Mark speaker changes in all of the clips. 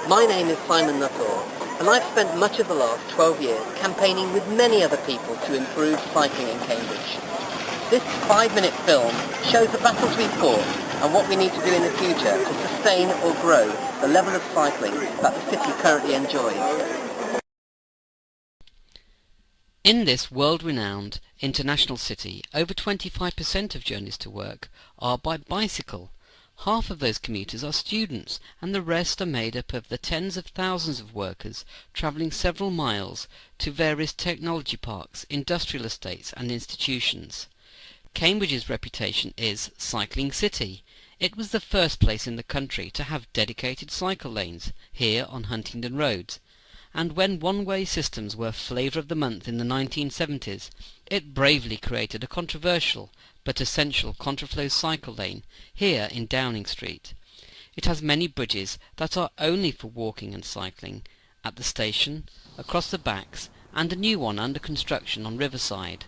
Speaker 1: My name is Simon Nuttall, and I've spent much of the last 12 years campaigning with many other people to improve cycling in Cambridge. This 5-minute film shows the battles we've fought and what we need to do in the future to sustain or grow the level of cycling that the city currently enjoys.
Speaker 2: In this world-renowned international city, over 25% of journeys to work are by bicycle. Half of those commuters are students, and the rest are made up of the tens of thousands of workers travelling several miles to various technology parks, industrial estates and institutions. Cambridge's reputation is Cycling City. It was the first place in the country to have dedicated cycle lanes here on Huntingdon roads, and when one-way systems were flavour of the month in the 1970s, it bravely created a controversial but essential contraflow cycle lane here in Downing Street. It has many bridges that are only for walking and cycling, at the station, across the backs, and a new one under construction on Riverside.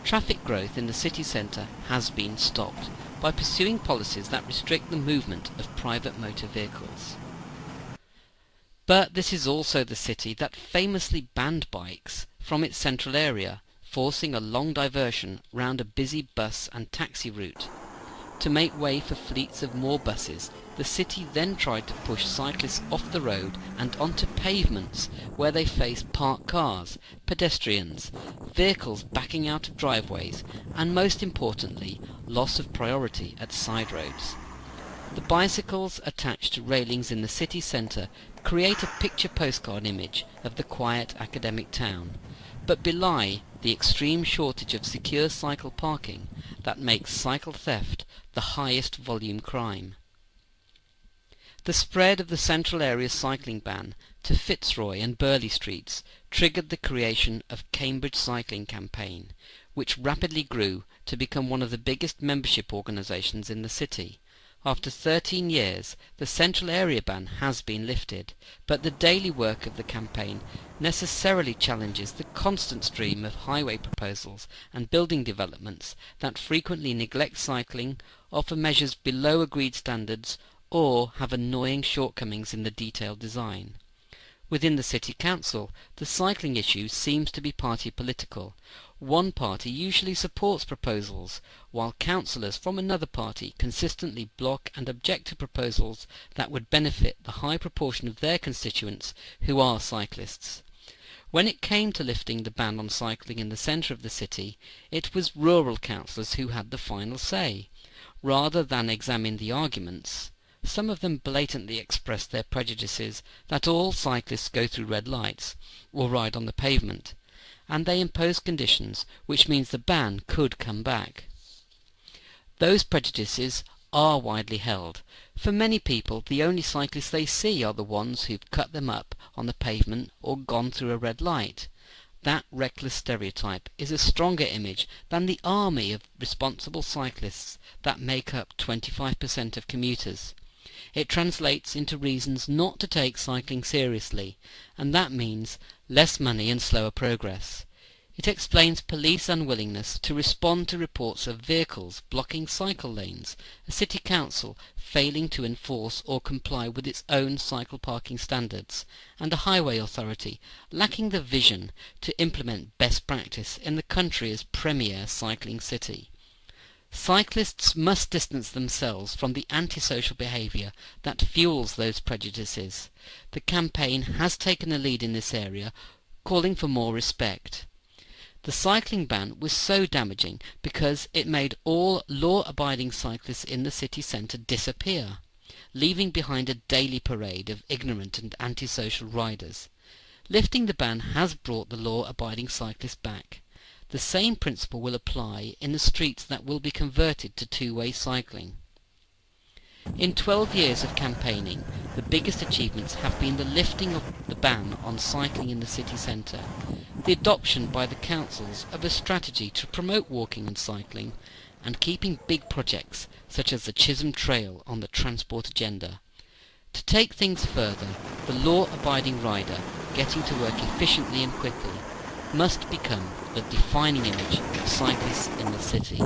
Speaker 2: Traffic growth in the city centre has been stopped by pursuing policies that restrict the movement of private motor vehicles. But this is also the city that famously banned bikes from its central area, forcing a long diversion round a busy bus and taxi route. To make way for fleets of more buses, the city then tried to push cyclists off the road and onto pavements where they faced parked cars, pedestrians, vehicles backing out of driveways, and most importantly, loss of priority at side roads. The bicycles attached to railings in the city centre create a picture postcard image of the quiet academic town, but belie the extreme shortage of secure cycle parking that makes cycle theft the highest volume crime. The spread of the central area cycling ban to Fitzroy and Burley streets triggered the creation of Cambridge Cycling Campaign, which rapidly grew to become one of the biggest membership organisations in the city. After 13 years, the central area ban has been lifted, but the daily work of the campaign necessarily challenges the constant stream of highway proposals and building developments that frequently neglect cycling, offer measures below agreed standards, or have annoying shortcomings in the detailed design. Within the City Council, the cycling issue seems to be party political. One party usually supports proposals, while councillors from another party consistently block and object to proposals that would benefit the high proportion of their constituents who are cyclists. When it came to lifting the ban on cycling in the centre of the city, it was rural councillors who had the final say. Rather than examine the arguments, some of them blatantly expressed their prejudices that all cyclists go through red lights or ride on the pavement, and they imposed conditions which means the ban could come back. Those prejudices are widely held. For many people, the only cyclists they see are the ones who've cut them up on the pavement or gone through a red light. That reckless stereotype is a stronger image than the army of responsible cyclists that make up 25% of commuters. It translates into reasons not to take cycling seriously, and that means less money and slower progress. It explains police unwillingness to respond to reports of vehicles blocking cycle lanes, a city council failing to enforce or comply with its own cycle parking standards, and a highway authority lacking the vision to implement best practice in the country's premier cycling city. Cyclists must distance themselves from the antisocial behaviour that fuels those prejudices. The campaign has taken a lead in this area, calling for more respect. The cycling ban was so damaging because it made all law-abiding cyclists in the city centre disappear, leaving behind a daily parade of ignorant and antisocial riders. Lifting the ban has brought the law-abiding cyclists back. The same principle will apply in the streets that will be converted to two-way cycling. In 12 years of campaigning, the biggest achievements have been the lifting of the ban on cycling in the city centre, the adoption by the councils of a strategy to promote walking and cycling, and keeping big projects such as the Chisholm Trail on the transport agenda. To take things further, the law-abiding rider getting to work efficiently and quickly must become the defining image of cyclists in the city.